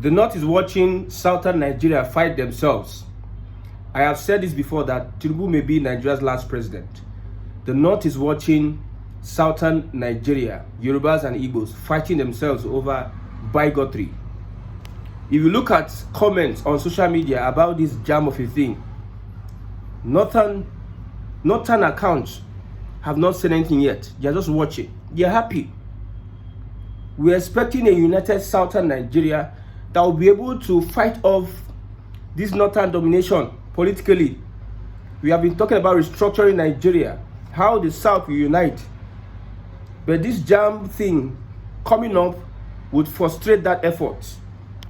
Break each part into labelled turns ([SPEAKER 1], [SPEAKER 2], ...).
[SPEAKER 1] The North is watching Southern Nigeria fight themselves. I have said this before that Tinubu may be Nigeria's last president. The North is watching Southern Nigeria, Yorubas and Igbos, fighting themselves over bigotry. If you look at comments on social media about this jam of a thing, Northern accounts have not said anything yet. They are just watching. They are happy. We are expecting a united Southern Nigeria that will be able to fight off this Northern domination politically. We have been talking about restructuring Nigeria, how the South will unite. But this jam thing coming up would frustrate that effort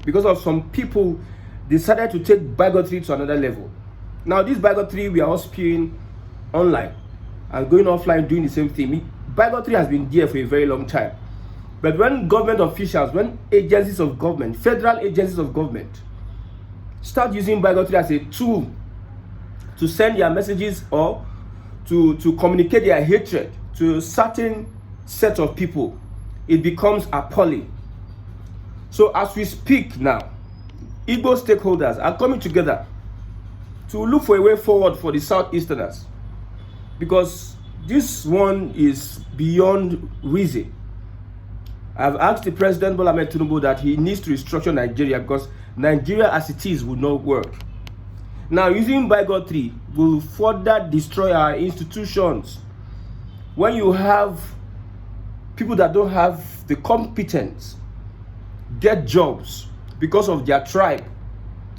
[SPEAKER 1] because of some people decided to take bigotry to another level. Now, this bigotry we are all spewing online and going offline doing the same thing. Bigotry has been there for a very long time. But when government officials, when agencies of government, federal agencies of government, start using bigotry as a tool to send their messages or to communicate their hatred to a certain set of people, it becomes appalling. So as we speak now, Igbo stakeholders are coming together to look for a way forward for the Southeasterners, because this one is beyond reason. I've asked the President Bola Ahmed Tinubu that he needs to restructure Nigeria because Nigeria as it is would not work. Now, using bigotry will further destroy our institutions. When you have people that don't have the competence get jobs because of their tribe,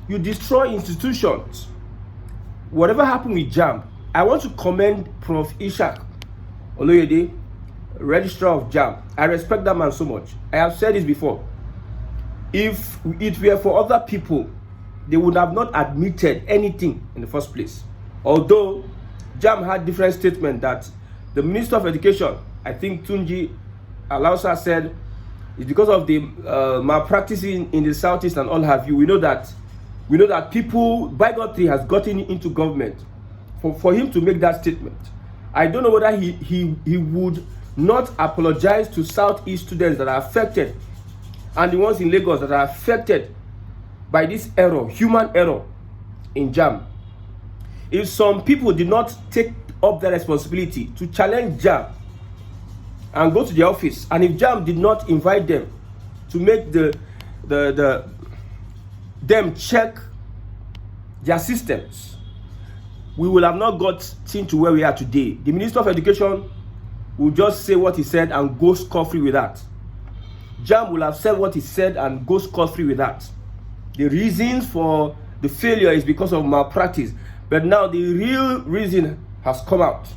[SPEAKER 1] you destroy institutions. Whatever happened with JAMB, I want to commend Prof. Ishak Oloyede, Registrar of JAMB. I respect that man so much. I have said this before. If it were for other people, they would have not admitted anything in the first place. Although JAMB had different statement that the Minister of Education, I think Tunji Alausa, said it's because of the malpractice in the Southeast and all have you. We know that people, bigotry has gotten into government for him to make that statement. I don't know whether he would not apologize to Southeast students that are affected and the ones in Lagos that are affected by this error, human error in JAMB. If some people did not take up their responsibility to challenge JAMB and go to the office, and if JAMB did not invite them to make them check their systems, we will have not gotten to where we are today. The Minister of Education will just say what he said and go scot-free with that. JAMB will have said what he said and go scot-free with that. The reasons for the failure is because of malpractice, but now the real reason has come out,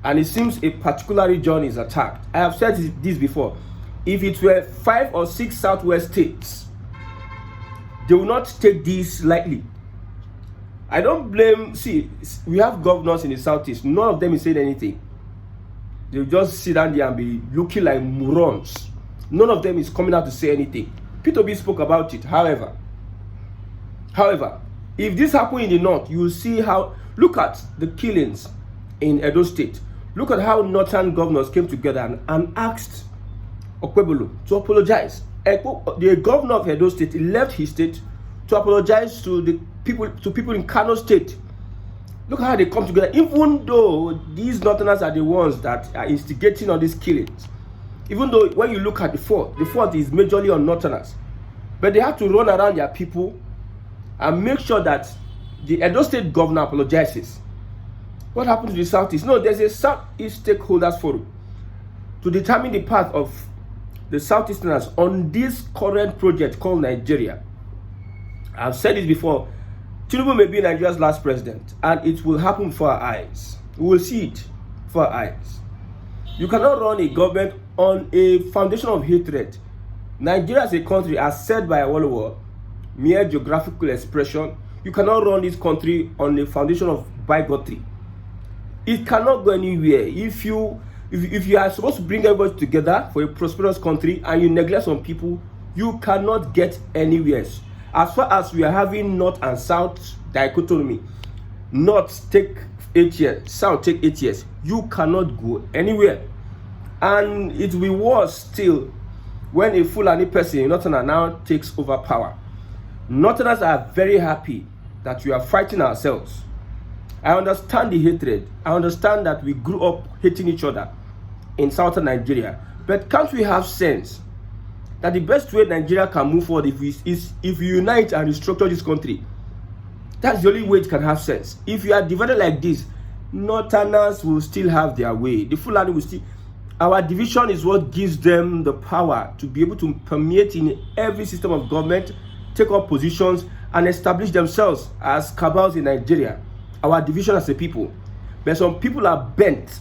[SPEAKER 1] and it seems a particular region is attacked. I have said this before. If it were 5 or 6 Southwest states, they will not take this lightly. I don't blame, see, we have governors in the Southeast, none of them is saying anything. They'll just sit down there and be looking like morons. None of them is coming out to say anything. Peter B spoke about it. However, if this happened in the North, you will see how, look at the killings in Edo State. Look at how Northern governors came together and asked Okwebolo to apologize. The governor of Edo State left his state to apologize to people in Kano State. Look how they come together, even though these Northerners are the ones that are instigating all these killings. Even though when you look at the fort is majorly on Northerners. But they have to run around their people and make sure that the Edo State governor apologizes. What happened to the Southeast? No, there's a Southeast Stakeholders Forum to determine the path of the Southeasterners on this current project called Nigeria. I've said this before. Tinubu may be Nigeria's last president, and it will happen before our eyes. We will see it before our eyes. You cannot run a government on a foundation of hatred. Nigeria as a country, as said by Awolowo, mere geographical expression, you cannot run this country on a foundation of bigotry. It cannot go anywhere. If you are supposed to bring everybody together for a prosperous country and you neglect some people, you cannot get anywhere. As far as we are having North and South dichotomy, North take 8 years, South take 8 years, you cannot go anywhere. And it will be worse still when a Fulani person in Northern now takes over power, Northerners are very happy that we are fighting ourselves. I understand the hatred. I understand that we grew up hating each other in southern Nigeria. But can't we have sense that the best way Nigeria can move forward is if we unite and restructure this country? That's the only way it can have sense. If you are divided like this, Northerners will still have their way. The Fulani will still... Our division is what gives them the power to be able to permeate in every system of government, take up positions, and establish themselves as cabals in Nigeria. Our division as a people. But some people are bent.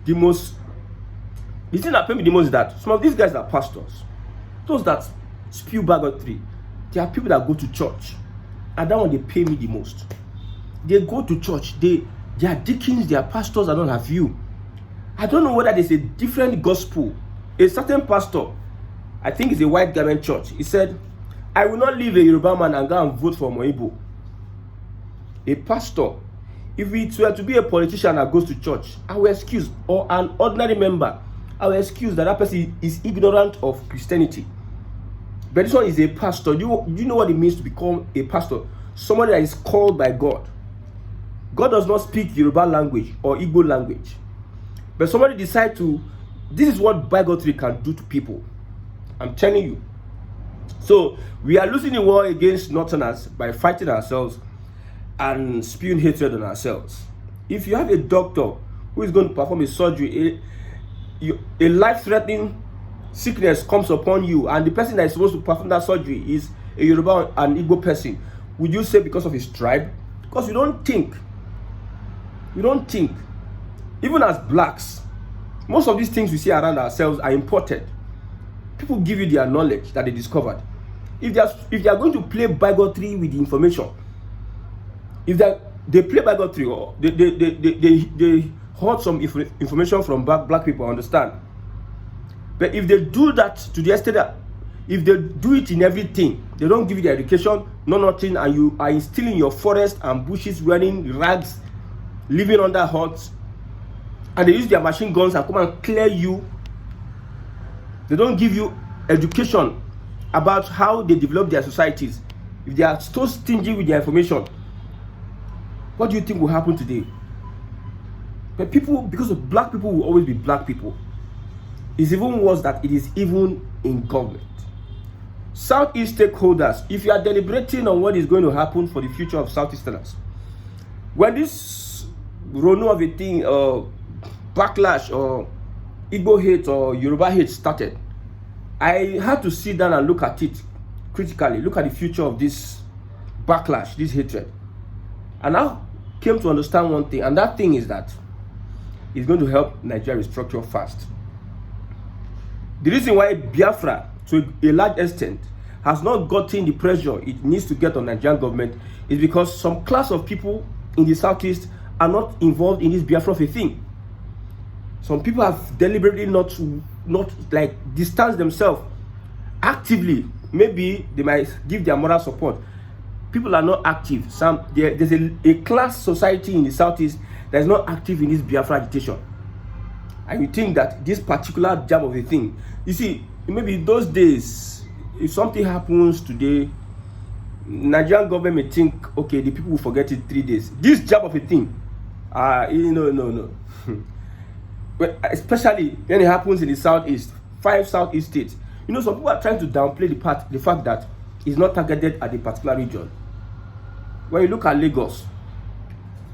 [SPEAKER 1] The thing that pains me the most is that some of these guys are pastors. Those that spew bigotry, they are people that go to church. And that one, they pay me the most. They go to church. They are deacons, they are pastors, I don't have you. I don't know whether there's a different gospel. A certain pastor, I think it's a white garment church, he said, I will not leave a Yoruba man and go and vote for Igbo. A pastor, if it were to be a politician that goes to church, I will excuse, or an ordinary member, I will excuse that person is ignorant of Christianity. But this one is a pastor. Do you know what it means to become a pastor? Somebody that is called by God. God does not speak Yoruba language or Igbo language. But somebody decide to, this is what bigotry can do to people. I'm telling you. So we are losing the war against Northerners by fighting ourselves and spewing hatred on ourselves. If you have a doctor who is going to perform a surgery, a life-threatening sickness comes upon you, and the person that is supposed to perform that surgery is a Yoruba and Igbo person, would you say because of his tribe? Because we don't think. We don't think. Even as blacks, most of these things we see around ourselves are imported. People give you their knowledge that they discovered. If they are going to play bigotry with the information, if they play bigotry or they hold some information from black people, understand. But if they do that to the extent that if they do it in everything, they don't give you the education, nothing, and you are still in your forest and bushes wearing rags, living under huts, and they use their machine guns and come and clear you. They don't give you education about how they develop their societies. If they are so stingy with their information, what do you think will happen today? But people, because of black people will always be black people. It's even worse that it is even in government. Southeast stakeholders, if you are deliberating on what is going to happen for the future of Southeasterners, when this Rono of a thing, backlash or Igbo hate or Yoruba hate started, I had to sit down and look at it critically, look at the future of this backlash, this hatred. And I came to understand one thing, and that thing is that it's going to help Nigeria restructure fast. The reason why Biafra, to a large extent, has not gotten the pressure it needs to get on Nigerian government is because some class of people in the Southeast are not involved in this Biafra thing. Some people have deliberately not like distanced themselves actively. Maybe they might give their moral support. People are not active. There's a class society in the Southeast that is not active in this Biafra agitation. And you think that this particular jam of a thing, you see, maybe those days, if something happens today, Nigerian government may think, okay, the people will forget it 3 days. This jam of a thing, no. But especially when it happens in the Southeast, 5 Southeast states. You know, some people are trying to downplay the fact that it's not targeted at a particular region. When you look at Lagos,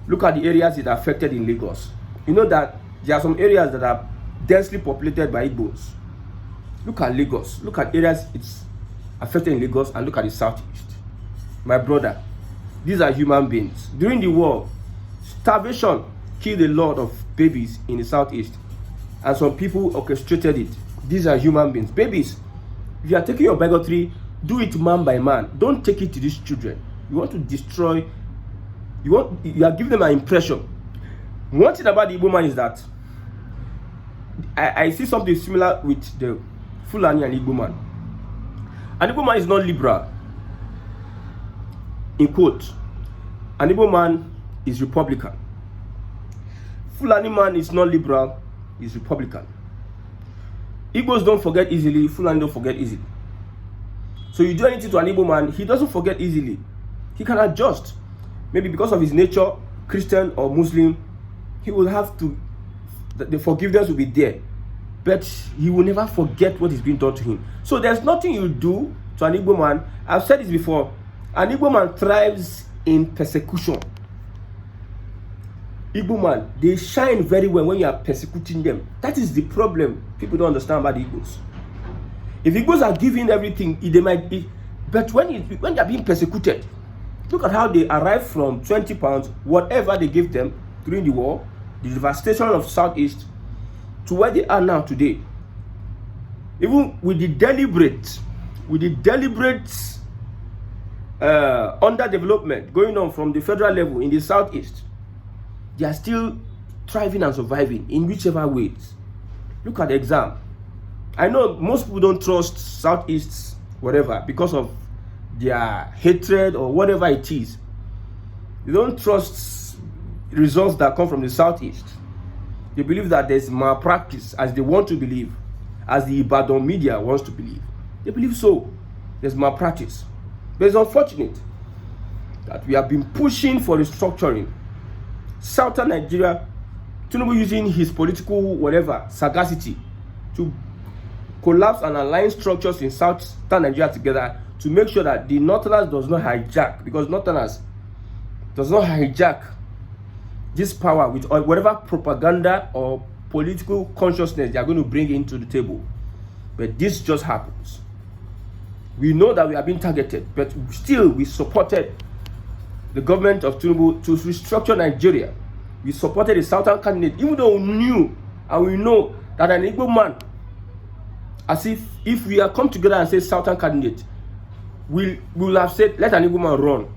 [SPEAKER 1] look at the areas that are affected in Lagos. You know that there are some areas that are densely populated by Igbos. Look at Lagos. Look at areas it's affected in Lagos and look at the Southeast. My brother, these are human beings. During the war, starvation killed a lot of babies in the Southeast. And some people orchestrated it. These are human beings. Babies, if you are taking your bigotry, do it man by man. Don't take it to these children. You want to destroy, you are giving them an impression. One thing about the Igbo man is that I see something similar with the Fulani and Igbo man. An Igbo man is not liberal. In quote, an Igbo man is Republican. Fulani man is not liberal, is Republican. Igbos don't forget easily, Fulani don't forget easily. So you do anything to an Igbo man, he doesn't forget easily. He can adjust. Maybe because of his nature, Christian or Muslim, he will have to, the forgiveness will be there. But he will never forget what is being done to him. So there's nothing you do to an Igbo man. I've said this before. An Igbo man thrives in persecution. Igbo man, they shine very well when you are persecuting them. That is the problem people don't understand about the Igbos. If Igbos are giving everything, they might. But when they are being persecuted, look at how they arrive from 20 pounds, whatever they gave them during the war, the devastation of Southeast, to where they are now today. Even with the deliberate underdevelopment going on from the federal level in the Southeast, they are still thriving and surviving in whichever ways. Look at the exam. I know most people don't trust Southeast, whatever, because of their hatred or whatever it is. They don't trust results that come from the Southeast. They believe that there's malpractice, as they want to believe, as the Ibadan media wants to believe. They believe so. There's malpractice. But it's unfortunate that we have been pushing for restructuring. Southern Nigeria, Tinubu using his political whatever sagacity to collapse and align structures in Southern Nigeria together to make sure that the Northerners does not hijack, because Northerners does not hijack this power with whatever propaganda or political consciousness they are going to bring into the table. But this just happens. We know that we are being targeted, but still we supported the government of Tinubu to restructure Nigeria. We supported the Southern candidate, even though we knew and we know that an Igbo man, as if we have come together and say Southern candidate, we will have said, let an Igbo man run.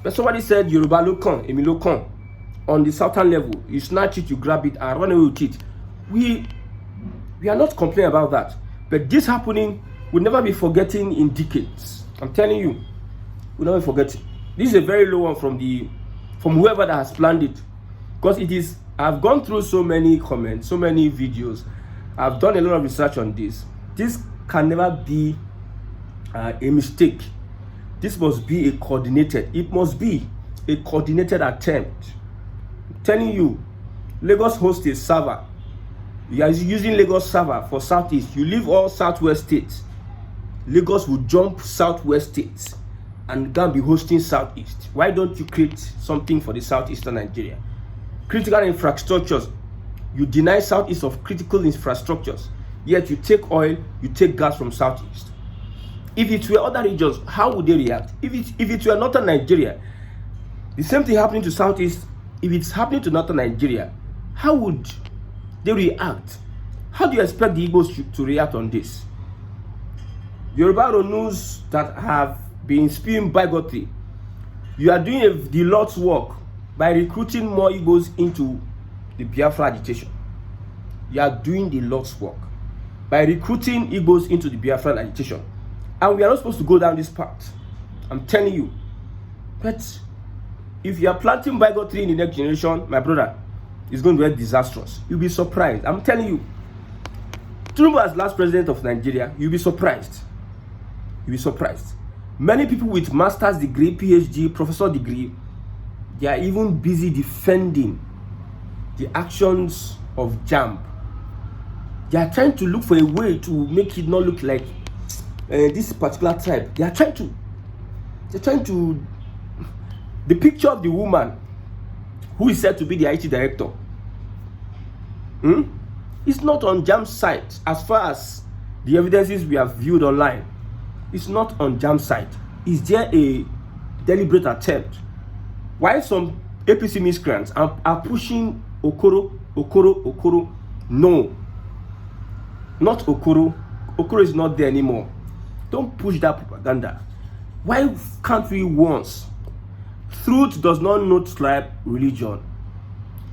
[SPEAKER 1] But somebody said, Yoruba Lokan, Emi Lokan, on the Southern level, you snatch it, you grab it, and run away with it. We are not complaining about that. But this happening will never be forgetting in decades. I'm telling you, we'll never forget it. This is a very low one from whoever that has planned it. Because it is, I've gone through so many comments, so many videos. I've done a lot of research on this. This can never be a mistake. This must be it must be a coordinated attempt. I'm telling you, Lagos hosts a server. You are using Lagos server for Southeast. You leave all Southwest states. Lagos will jump Southwest states and go and be hosting Southeast. Why don't you create something for the Southeastern Nigeria? Critical infrastructures. You deny Southeast of critical infrastructures, yet you take oil, you take gas from Southeast. If it were other regions, how would they react? If it were Northern Nigeria, the same thing happening to Southeast, if it's happening to Northern Nigeria, how would they react? How do you expect the Igbos to react on this? Yoruba news that have been spewing bigotry. You are doing the Lord's work by recruiting more Igbos into the Biafra agitation. You are doing the Lord's work by recruiting Igbos into the Biafra agitation. And we are not supposed to go down this path. I'm telling you. But if you are planting bigotry in the next generation, my brother, it's going to be disastrous. You'll be surprised. I'm telling you. Tinubu as last president of Nigeria, you'll be surprised. You'll be surprised. Many people with master's degree, PhD, professor degree, they are even busy defending the actions of JAMB. They are trying to look for a way to make it not look like this particular tribe. They're trying to, the picture of the woman who is said to be the IT director, it's not on JAMB's site as far as the evidences we have viewed online. It's not on JAMB's site. Is there a deliberate attempt? Why some APC miscreants are pushing Okoro? No. Not Okoro. Okoro is not there anymore. Don't push that propaganda. Why can't we once? Truth does not know tribe, religion.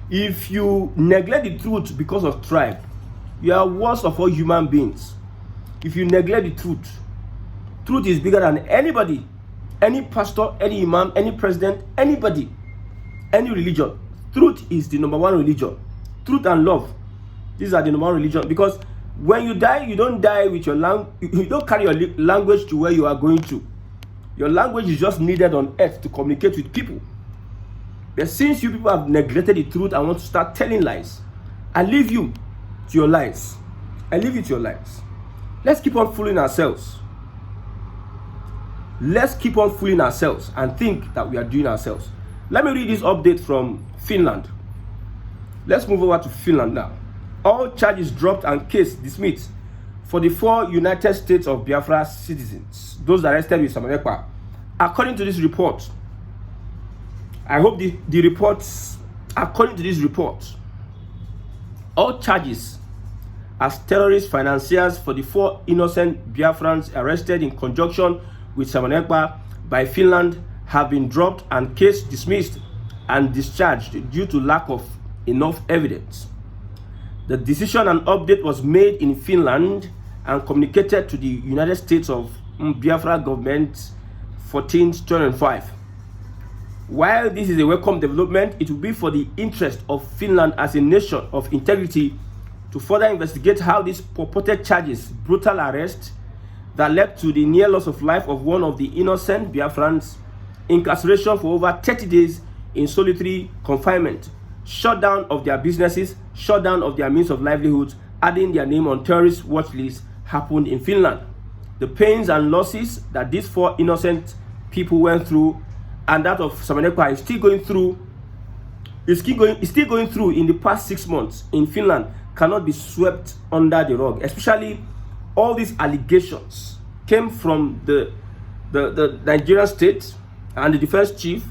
[SPEAKER 1] If you neglect the truth because of tribe, you are worst of all human beings. If you neglect the truth, truth is bigger than anybody, any pastor, any imam, any president, anybody, any religion. Truth is the number one religion. Truth and love, these are the number one religion, because When you die, you don't die with your you don't carry your language to where you are going to. Your language is just needed on earth to communicate with people. But since you people have neglected the truth and want to start telling lies, I leave you to your lies. I leave you to your lies. Let's keep on fooling ourselves. Let's keep on fooling ourselves and think that we are doing ourselves. Let me read this update from Finland. Let's move over to Finland now. All charges dropped and case dismissed for the 4 United States of Biafra citizens, those arrested with Samanekpa. According to this report, I hope the reports, according to this report, all charges as terrorist financiers for the 4 innocent Biafrans arrested in conjunction with Samanekpa by Finland have been dropped and case dismissed and discharged due to lack of enough evidence. The decision and update was made in Finland and communicated to the United States of Biafra government 14/2005. While this is a welcome development, it will be for the interest of Finland as a nation of integrity to further investigate how these purported charges, brutal arrest that led to the near loss of life of one of the innocent Biafrans, incarceration for over 30 days in solitary confinement, shutdown of their businesses, shutdown of their means of livelihood, adding their name on terrorist watch list, happened in Finland. The pains and losses that these 4 innocent people went through, and that of Samanekpa is still going through, in the past 6 months in Finland, cannot be swept under the rug. Especially all these allegations came from the Nigerian state and the defense chief,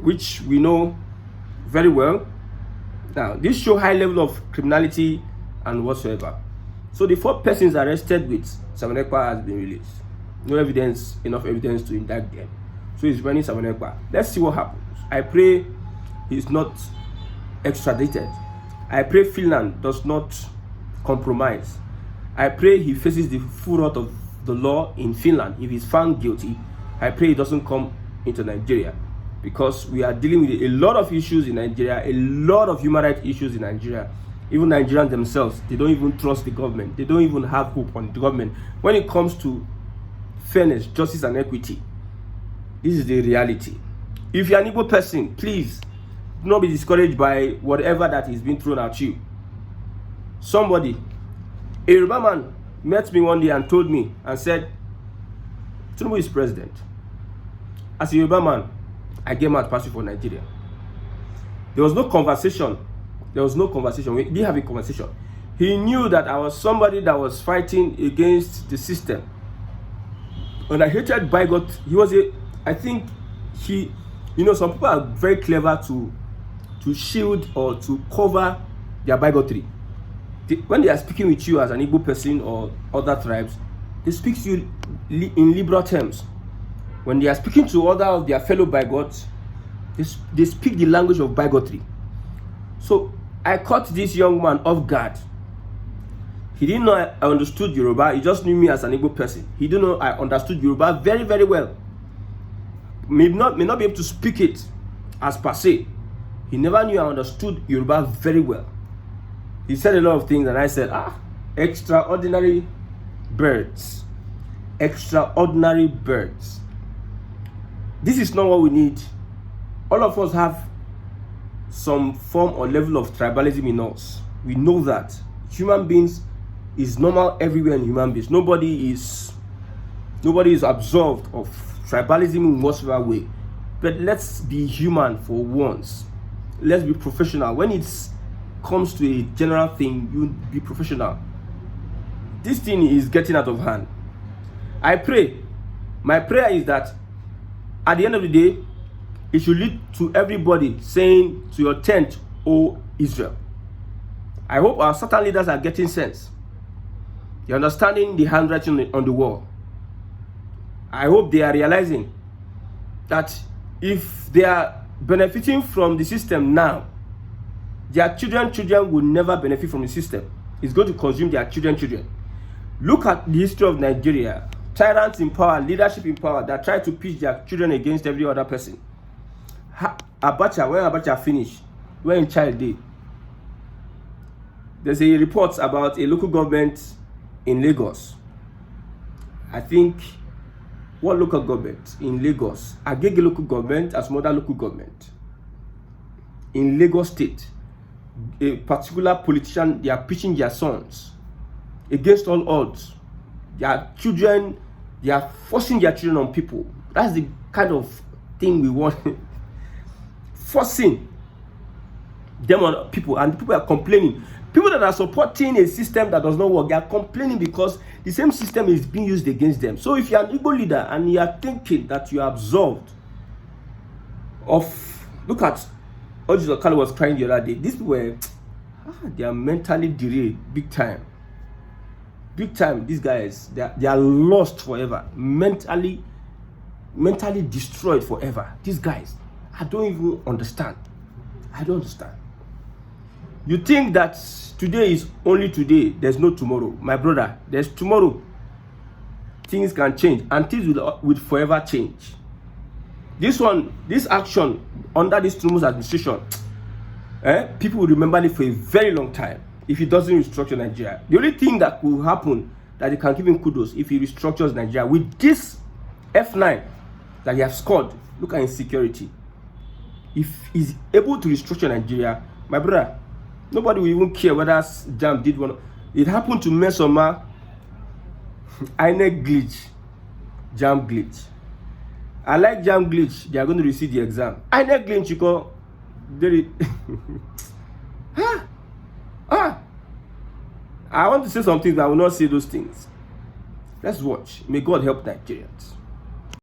[SPEAKER 1] which we know very well. Now, this show high level of criminality and whatsoever. So the 4 persons arrested with Samanekpa has been released. No evidence, enough evidence to indict them. So he's running Samanekpa. Let's see what happens. I pray he's not extradited. I pray Finland does not compromise. I pray he faces the full wrath of the law in Finland. If he's found guilty, I pray he doesn't come into Nigeria, because we are dealing with a lot of issues in Nigeria, a lot of human rights issues in Nigeria. Even Nigerians themselves, they don't even trust the government. They don't even have hope on the government. When it comes to fairness, justice, and equity, this is the reality. If you're an Igbo person, please do not be discouraged by whatever that is being thrown at you. Somebody, a Yoruba man, met me one day and told me and said, Tinubu is president. As a Yoruba man, I get mad passion for Nigeria. There was no conversation. We didn't have a conversation. He knew that I was somebody that was fighting against the system. When I hated bigot, some people are very clever to shield or to cover their bigotry. When they are speaking with you as an Igbo person or other tribes, they speak to you in liberal terms. When they are speaking to other of their fellow bigots, they speak the language of bigotry. So I caught this young man off guard. He didn't know I understood Yoruba. He just knew me as an Igbo person. He didn't know I understood Yoruba very, very well. May not be able to speak it as per se. He never knew I understood Yoruba very well. He said a lot of things and I said, extraordinary birds. Extraordinary birds. This is not what we need. All of us have some form or level of tribalism in us. We know that. Human beings is normal everywhere in human beings. Nobody is absolved of tribalism in whatsoever way. But let's be human for once. Let's be professional. When it comes to a general thing, you be professional. This thing is getting out of hand. I pray. My prayer is that at the end of the day, it should lead to everybody saying to your tent, O Israel. I hope our certain leaders are getting sense. They're understanding the handwriting on the wall. I hope they are realizing that if they are benefiting from the system now, their children will never benefit from the system. It's going to consume their children. Look at the history of Nigeria. Tyrants in power, leadership in power that try to pitch their children against every other person. When Abacha finished, when child did, There's a report about a local government in Lagos. I think, what local government in Lagos? Agege local government as mother local government. In Lagos State, a particular politician, they are pitching their sons against all odds. Their children, they are forcing their children on people. That's the kind of thing we want. Forcing them on people, and people are complaining. People that are supporting a system that does not work, they are complaining because the same system is being used against them. So if you are an Igbo leader and you are thinking that you are absolved of, look at what Jesus Okalo was crying the other day. These people were, they are mentally derailed, big time. Big time. These guys, they are lost forever, mentally destroyed forever. These guys, I don't even understand. I don't understand. You think that today is only today, there's no tomorrow. My brother, there's tomorrow. Things can change, and things will forever change. This action under this Tinubu's administration, people will remember it for a very long time if he doesn't restructure Nigeria. The only thing that will happen, that they can give him kudos, if he restructures Nigeria with this F9 that he has scored. Look at insecurity. If he's able to restructure Nigeria, my brother, nobody will even care whether Jam did one. It happened to Mesoma, INEC glitch, Jam glitch. I like Jam glitch. They are going to receive the exam. INEC glitch, you call. I want to say some things, but I will not say those things. Let's watch. May God help Nigerians.